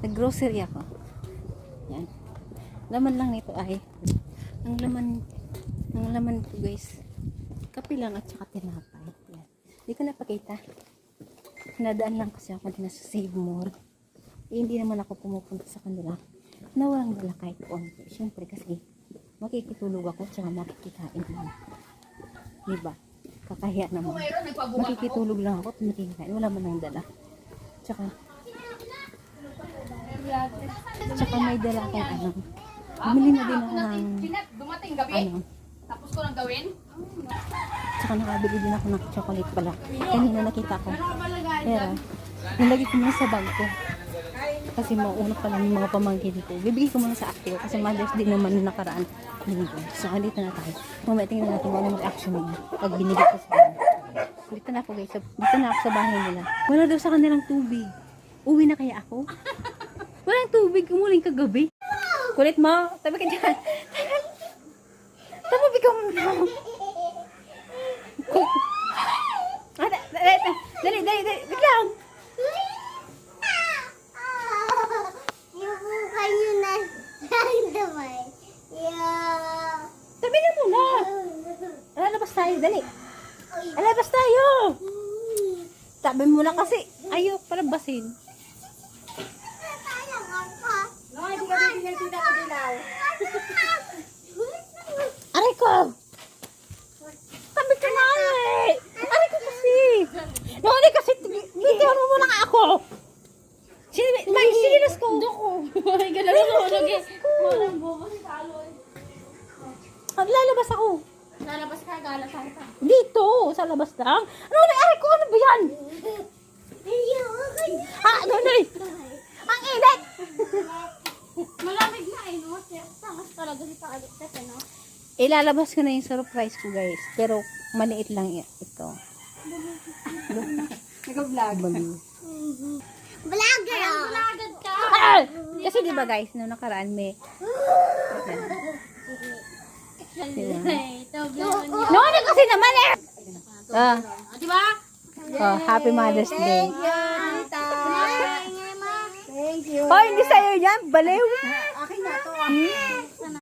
Nag-grocery ako. Yan. Laman lang nito ay, ang laman nito guys, kape lang at saka tinapay. Yan. Hindi ko napakita. Nadaan lang kasi ako din sa Save More. Hindi naman ako pumupunta sa kanila na walang dala kahit konti. Siyempre kasi makikitulog ako tsaka makikikain lang. Diba? Kakahiya naman. Makikitulog lang ako at makikikain. Wala man ang dala. Tsaka may dala akong ano. Bumili na din ako ng dumating gabi. ano. Tapos ko nang gawin. Tsaka nakabili din ako ng chocolate pala. Kanina nakita ko. Pero, nilagay ko muna sa bag ko. Kasi mauuna pa lang yung mga pamangkin ko. Bibigay ko muna sa active kasi Mother's Day naman yung nakaraan linggo. So, dito na tayo. Mamaya tingnan natin kung ano mag-action nila pag binigay ko sa kanila. Dito na ako guys. Dito na ako sa bahay nila. Wala daw sa kanilang tubig. Uwi na kaya ako? Walang tubig. Umuling kagabi. Kulit mo. Tabi ka dyan. Tabi ka muna. Dali. Wait lang. Tabi na muna. Lalabas tayo. Dali. Lalabas tayo. Tabi mo lang kasi. Ayaw palabasin. Aray ko. Tabi ka na eh. Aray ko kasi. Nauli kasi. Bitihan mo muna nga ako. Sinilas ko. Doko. Ay, ganun ako. Walang bobo si Taloy. Lalabas ako. Lalabas ka, gala tayo pa. Dito. Sa labas lang. Ano na? Aray ko. Ano ba yan? Ano? Ang init. Malamig na eh, no? Tangas talaga si Taloy kasi, no? Ilalabas ko na yung surprise ko guys. Pero maliit lang ito. Nag-vlog. Vlogger! Vlogger ka! Ah! Kasi di ba guys, noong nakaraan may Ito, vlog niya. no, ano kasi naman eh! Ah, Diba? oh, Happy Mother's Day. Thank you. Oh, hindi sa'yo yan, baliw. Akin na to.